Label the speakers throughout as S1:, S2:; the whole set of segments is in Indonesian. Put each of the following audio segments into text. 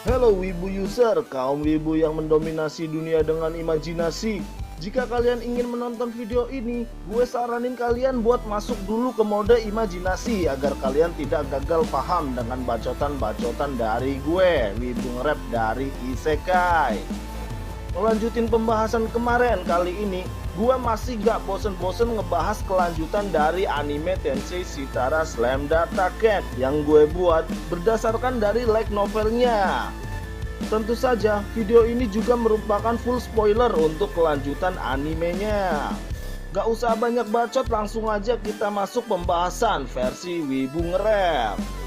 S1: Halo Wibu user, kaum Wibu yang mendominasi dunia dengan imajinasi. Jika kalian ingin menonton video ini, gue saranin kalian buat masuk dulu ke mode imajinasi agar kalian tidak gagal paham dengan bacotan-bacotan dari gue, Wibu nge-rap dari Isekai. Melanjutin pembahasan kemarin, kali ini gue masih gak bosen-bosen ngebahas kelanjutan dari anime Tensei Shitara Slam Data Cat yang gue buat berdasarkan dari light novelnya. Tentu saja video ini juga merupakan full spoiler untuk kelanjutan animenya. Gak usah banyak bacot, langsung aja kita masuk pembahasan versi Wibu nge-rap.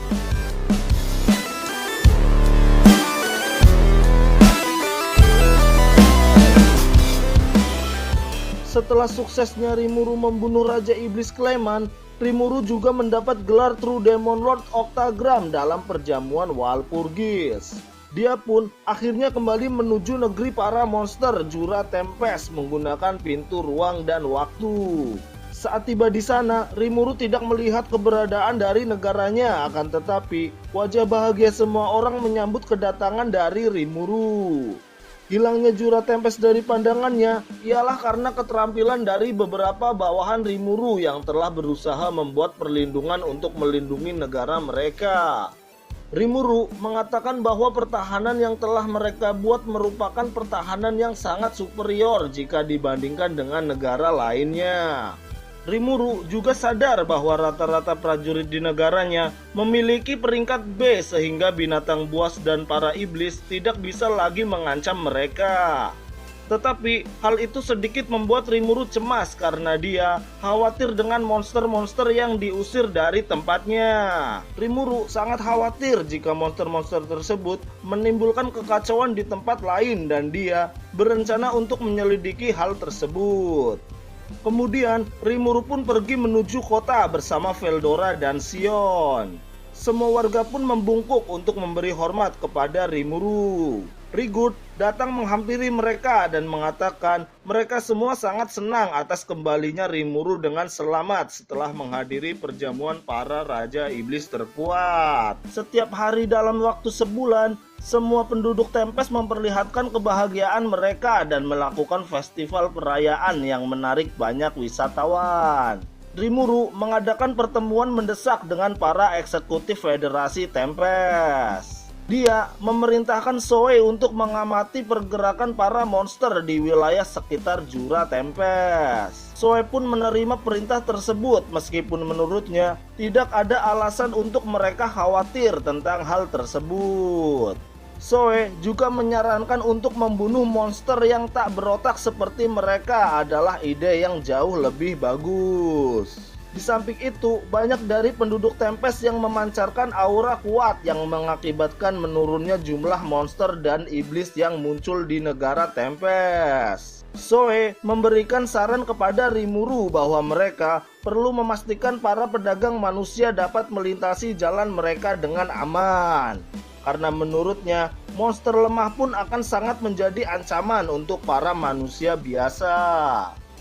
S1: Setelah suksesnya Rimuru membunuh Raja Iblis Clayman, Rimuru juga mendapat gelar True Demon Lord Octagram dalam perjamuan Walpurgis. Dia pun akhirnya kembali menuju negeri para monster Jura Tempest menggunakan pintu ruang dan waktu. Saat tiba di sana, Rimuru tidak melihat keberadaan dari negaranya, akan tetapi wajah bahagia semua orang menyambut kedatangan dari Rimuru. Hilangnya Jura Tempest dari pandangannya ialah karena keterampilan dari beberapa bawahan Rimuru yang telah berusaha membuat perlindungan untuk melindungi negara mereka. Rimuru mengatakan bahwa pertahanan yang telah mereka buat merupakan pertahanan yang sangat superior jika dibandingkan dengan negara lainnya. Rimuru juga sadar bahwa rata-rata prajurit di negaranya memiliki peringkat B sehingga binatang buas dan para iblis tidak bisa lagi mengancam mereka. Tetapi hal itu sedikit membuat Rimuru cemas karena dia khawatir dengan monster-monster yang diusir dari tempatnya. Rimuru sangat khawatir jika monster-monster tersebut menimbulkan kekacauan di tempat lain dan dia berencana untuk menyelidiki hal tersebut. Kemudian Rimuru pun pergi menuju kota bersama Veldora dan Sion. Semua warga pun membungkuk untuk memberi hormat kepada Rimuru. Rigurd datang menghampiri mereka dan mengatakan mereka semua sangat senang atas kembalinya Rimuru dengan selamat setelah menghadiri perjamuan para Raja Iblis terkuat. Setiap hari dalam waktu sebulan, semua penduduk Tempest memperlihatkan kebahagiaan mereka dan melakukan festival perayaan yang menarik banyak wisatawan. Rimuru mengadakan pertemuan mendesak dengan para eksekutif Federasi Tempest. Dia memerintahkan Zoe untuk mengamati pergerakan para monster di wilayah sekitar Jura Tempest. Zoe pun menerima perintah tersebut meskipun menurutnya tidak ada alasan untuk mereka khawatir tentang hal tersebut. Zoe juga menyarankan untuk membunuh monster yang tak berotak seperti mereka adalah ide yang jauh lebih bagus. Di samping itu, banyak dari penduduk Tempest yang memancarkan aura kuat yang mengakibatkan menurunnya jumlah monster dan iblis yang muncul di negara Tempest. Zoe memberikan saran kepada Rimuru bahwa mereka perlu memastikan para pedagang manusia dapat melintasi jalan mereka dengan aman. Karena menurutnya, monster lemah pun akan sangat menjadi ancaman untuk para manusia biasa.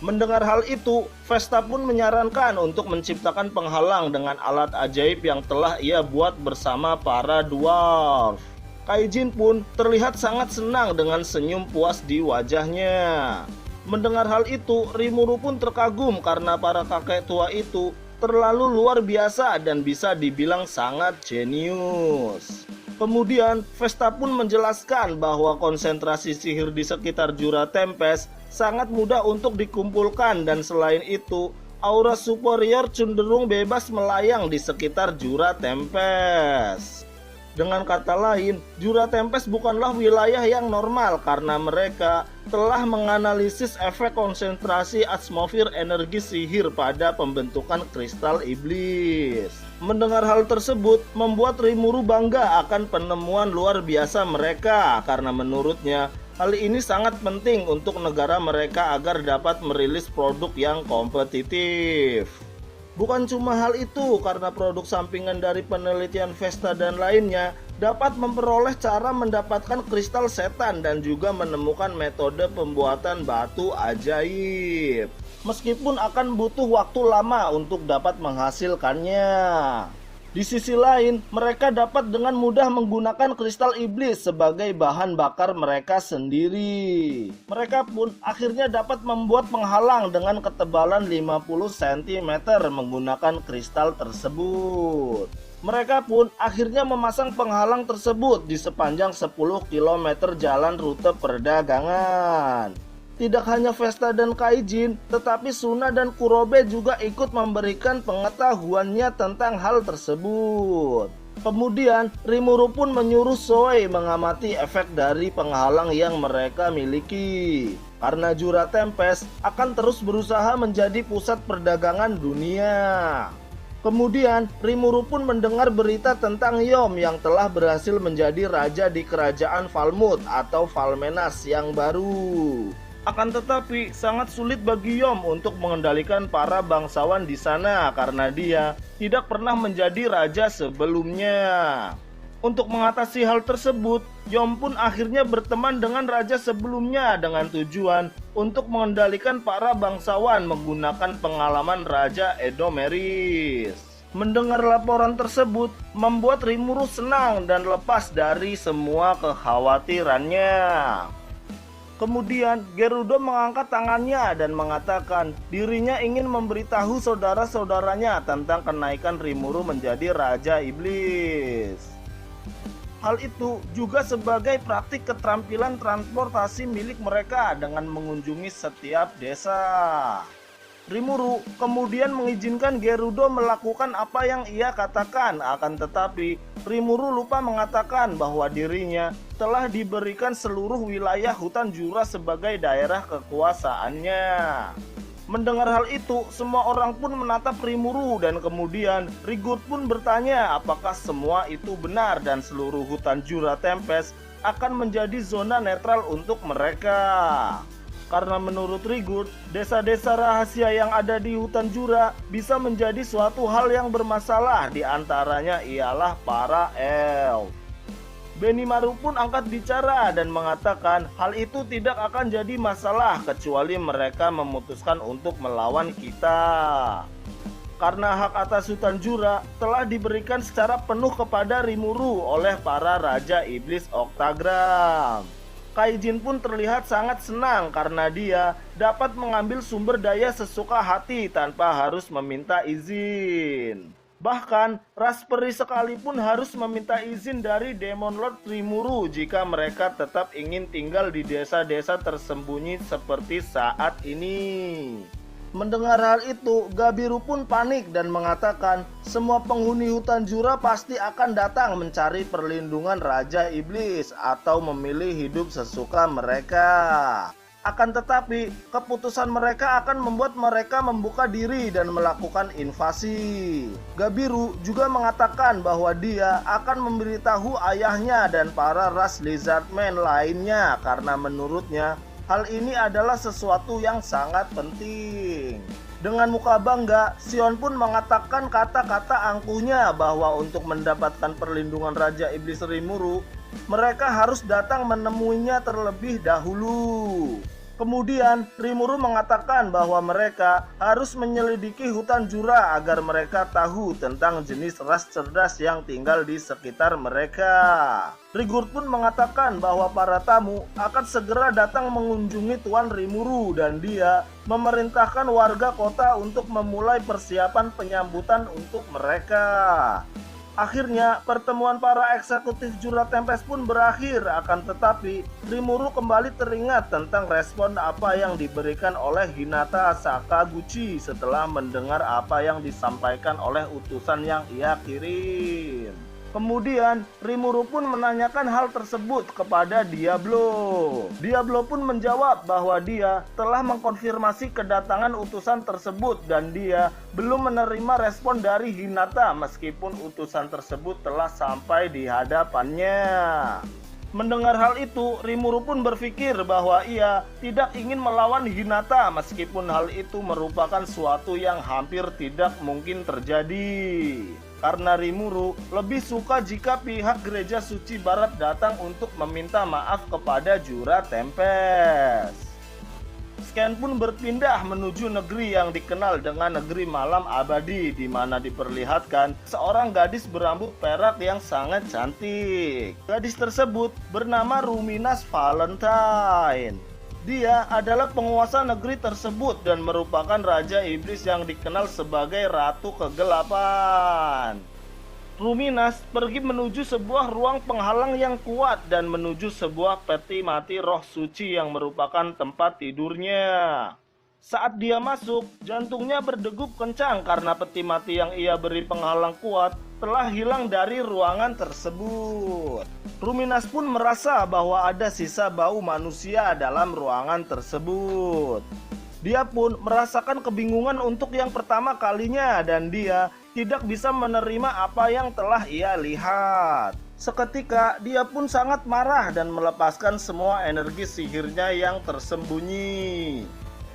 S1: Mendengar hal itu, Vesta pun menyarankan untuk menciptakan penghalang dengan alat ajaib yang telah ia buat bersama para dwarf. Kaijin pun terlihat sangat senang dengan senyum puas di wajahnya. Mendengar hal itu, Rimuru pun terkagum karena para kakek tua itu terlalu luar biasa dan bisa dibilang sangat jenius. Kemudian Vesta pun menjelaskan bahwa konsentrasi sihir di sekitar Jura Tempest sangat mudah untuk dikumpulkan dan selain itu aura superior cenderung bebas melayang di sekitar Jura Tempest. Dengan kata lain, Jura Tempest bukanlah wilayah yang normal karena mereka telah menganalisis efek konsentrasi atmosfer energi sihir pada pembentukan kristal iblis. Mendengar hal tersebut membuat Rimuru bangga akan penemuan luar biasa mereka karena menurutnya hal ini sangat penting untuk negara mereka agar dapat merilis produk yang kompetitif. Bukan cuma hal itu, karena produk sampingan dari penelitian Vesta dan lainnya dapat memperoleh cara mendapatkan kristal setan dan juga menemukan metode pembuatan batu ajaib. Meskipun akan butuh waktu lama untuk dapat menghasilkannya. Di sisi lain, mereka dapat dengan mudah menggunakan kristal iblis sebagai bahan bakar mereka sendiri. Mereka pun akhirnya dapat membuat penghalang dengan ketebalan 50 cm menggunakan kristal tersebut. Mereka pun akhirnya memasang penghalang tersebut di sepanjang 10 km jalan rute perdagangan. Tidak hanya Vesta dan Kaijin, tetapi Suna dan Kurobe juga ikut memberikan pengetahuannya tentang hal tersebut. Kemudian, Rimuru pun menyuruh Soei mengamati efek dari penghalang yang mereka miliki. Karena Jura Tempest akan terus berusaha menjadi pusat perdagangan dunia. Kemudian, Rimuru pun mendengar berita tentang Yom yang telah berhasil menjadi raja di kerajaan Falmouth atau Falmenas yang baru. Akan tetapi, sangat sulit bagi Yom untuk mengendalikan para bangsawan di sana karena dia tidak pernah menjadi raja sebelumnya. Untuk mengatasi hal tersebut, Yom pun akhirnya berteman dengan raja sebelumnya dengan tujuan untuk mengendalikan para bangsawan menggunakan pengalaman Raja Edomeris. Mendengar laporan tersebut membuat Rimuru senang dan lepas dari semua kekhawatirannya. Kemudian Gerudo mengangkat tangannya dan mengatakan dirinya ingin memberitahu saudara-saudaranya tentang kenaikan Rimuru menjadi Raja Iblis. Hal itu juga sebagai praktik keterampilan transportasi milik mereka dengan mengunjungi setiap desa. Rimuru kemudian mengizinkan Gerudo melakukan apa yang ia katakan, akan tetapi Rimuru lupa mengatakan bahwa dirinya telah diberikan seluruh wilayah hutan Jura sebagai daerah kekuasaannya. Mendengar hal itu, semua orang pun menatap Rimuru dan kemudian Rigurd pun bertanya apakah semua itu benar dan seluruh hutan Jura Tempest akan menjadi zona netral untuk mereka. Karena menurut Rigurd, desa-desa rahasia yang ada di hutan Jura bisa menjadi suatu hal yang bermasalah, di antaranya ialah para elf. Benimaru pun angkat bicara dan mengatakan hal itu tidak akan jadi masalah kecuali mereka memutuskan untuk melawan kita. Karena hak atas hutan Jura telah diberikan secara penuh kepada Rimuru oleh para Raja Iblis Oktagram. Kaijin pun terlihat sangat senang karena dia dapat mengambil sumber daya sesuka hati tanpa harus meminta izin. Bahkan, Raspberry sekalipun harus meminta izin dari Demon Lord Rimuru jika mereka tetap ingin tinggal di desa-desa tersembunyi seperti saat ini. Mendengar hal itu, Gabiru pun panik dan mengatakan semua penghuni hutan Jura pasti akan datang mencari perlindungan Raja Iblis atau memilih hidup sesuka mereka. Akan tetapi, keputusan mereka akan membuat mereka membuka diri dan melakukan invasi. Gabiru juga mengatakan bahwa dia akan memberitahu ayahnya dan para ras Lizardmen lainnya karena menurutnya hal ini adalah sesuatu yang sangat penting. Dengan muka bangga, Sion pun mengatakan kata-kata angkuhnya bahwa untuk mendapatkan perlindungan Raja Iblis Rimuru, mereka harus datang menemuinya terlebih dahulu. Kemudian, Rimuru mengatakan bahwa mereka harus menyelidiki hutan Jura agar mereka tahu tentang jenis ras cerdas yang tinggal di sekitar mereka. Rigurd pun mengatakan bahwa para tamu akan segera datang mengunjungi Tuan Rimuru dan dia memerintahkan warga kota untuk memulai persiapan penyambutan untuk mereka. Akhirnya, pertemuan para eksekutif Jura Tempest pun berakhir, akan tetapi Rimuru kembali teringat tentang respon apa yang diberikan oleh Hinata Sakaguchi setelah mendengar apa yang disampaikan oleh utusan yang ia kirim. Kemudian, Rimuru pun menanyakan hal tersebut kepada Diablo. Diablo pun menjawab bahwa dia telah mengkonfirmasi kedatangan utusan tersebut dan dia belum menerima respon dari Hinata meskipun utusan tersebut telah sampai di hadapannya. Mendengar hal itu, Rimuru pun berpikir bahwa ia tidak ingin melawan Hinata meskipun hal itu merupakan suatu yang hampir tidak mungkin terjadi. Karena Rimuru lebih suka jika pihak gereja suci barat datang untuk meminta maaf kepada Jura Tempest. Scan pun berpindah menuju negeri yang dikenal dengan negeri malam abadi, di mana diperlihatkan seorang gadis berambut perak yang sangat cantik. Gadis tersebut bernama Ruminas Valentine. Dia adalah penguasa negeri tersebut dan merupakan raja iblis yang dikenal sebagai Ratu Kegelapan. Ruminas pergi menuju sebuah ruang penghalang yang kuat dan menuju sebuah peti mati roh suci yang merupakan tempat tidurnya. Saat dia masuk, jantungnya berdegup kencang karena peti mati yang ia beri penghalang kuat telah hilang dari ruangan tersebut. Ruminas pun merasa bahwa ada sisa bau manusia dalam ruangan tersebut. Dia pun merasakan kebingungan untuk yang pertama kalinya dan dia tidak bisa menerima apa yang telah ia lihat. Seketika dia pun sangat marah dan melepaskan semua energi sihirnya yang tersembunyi.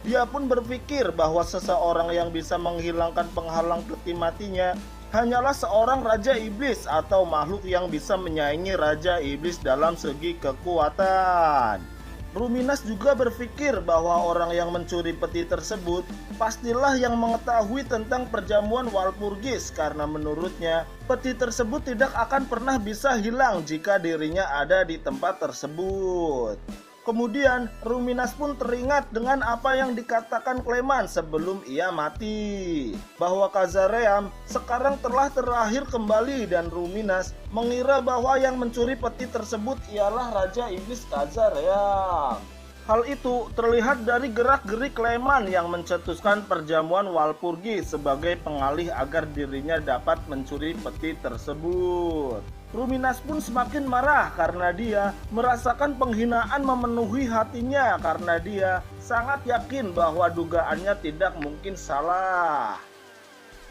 S1: Dia pun berpikir bahwa seseorang yang bisa menghilangkan penghalang peti matinya hanyalah seorang raja iblis atau makhluk yang bisa menyaingi raja iblis dalam segi kekuatan. Ruminas juga berpikir bahwa orang yang mencuri peti tersebut pastilah yang mengetahui tentang perjamuan Walpurgis, karena menurutnya peti tersebut tidak akan pernah bisa hilang jika dirinya ada di tempat tersebut. Kemudian Ruminas pun teringat dengan apa yang dikatakan Cleman sebelum ia mati, bahwa Kazaream sekarang telah terakhir kembali, dan Ruminas mengira bahwa yang mencuri peti tersebut ialah Raja Iblis Kazaream. Hal itu terlihat dari gerak-gerik Cleman yang mencetuskan perjamuan Walpurgis sebagai pengalih agar dirinya dapat mencuri peti tersebut. Ruminas pun semakin marah karena dia merasakan penghinaan memenuhi hatinya, karena dia sangat yakin bahwa dugaannya tidak mungkin salah.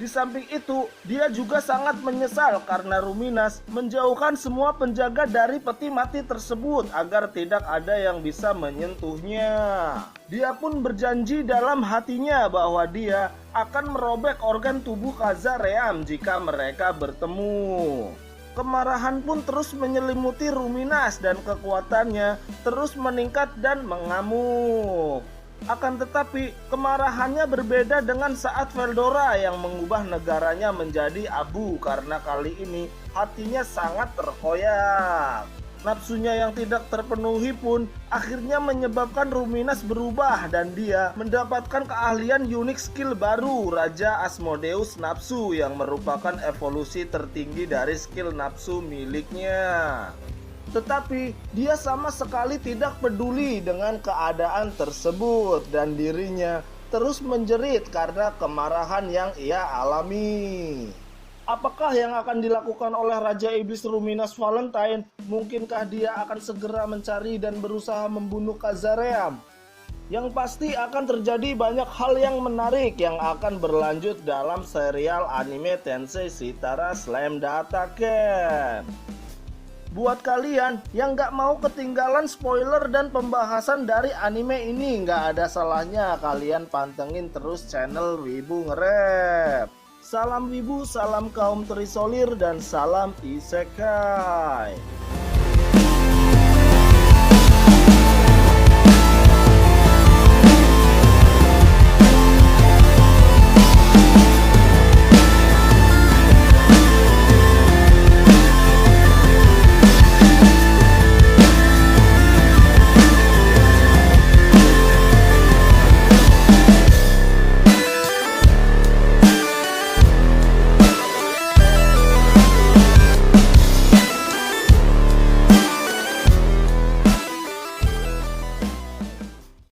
S1: Di samping itu, dia juga sangat menyesal karena Ruminas menjauhkan semua penjaga dari peti mati tersebut agar tidak ada yang bisa menyentuhnya. Dia pun berjanji dalam hatinya bahwa dia akan merobek organ tubuh Kazaream jika mereka bertemu. Kemarahan pun terus menyelimuti Ruminas dan kekuatannya terus meningkat dan mengamuk. Akan tetapi, kemarahannya berbeda dengan saat Veldora yang mengubah negaranya menjadi abu, karena kali ini hatinya sangat terkoyak. Nafsunya yang tidak terpenuhi pun akhirnya menyebabkan Ruminas berubah dan dia mendapatkan keahlian unik skill baru, Raja Asmodeus Nafsu, yang merupakan evolusi tertinggi dari skill nafsu miliknya. Tetapi dia sama sekali tidak peduli dengan keadaan tersebut dan dirinya terus menjerit karena kemarahan yang ia alami. Apakah yang akan dilakukan oleh Raja Iblis Ruminas Valentine? Mungkinkah dia akan segera mencari dan berusaha membunuh Kazaream? Yang pasti akan terjadi banyak hal yang menarik yang akan berlanjut dalam serial anime Tensei Shitara Slam Data Ken. Buat kalian yang gak mau ketinggalan spoiler dan pembahasan dari anime ini, gak ada salahnya kalian pantengin terus channel Wibu Ngerep. Salam Wibu, salam kaum terisolir, dan salam isekai.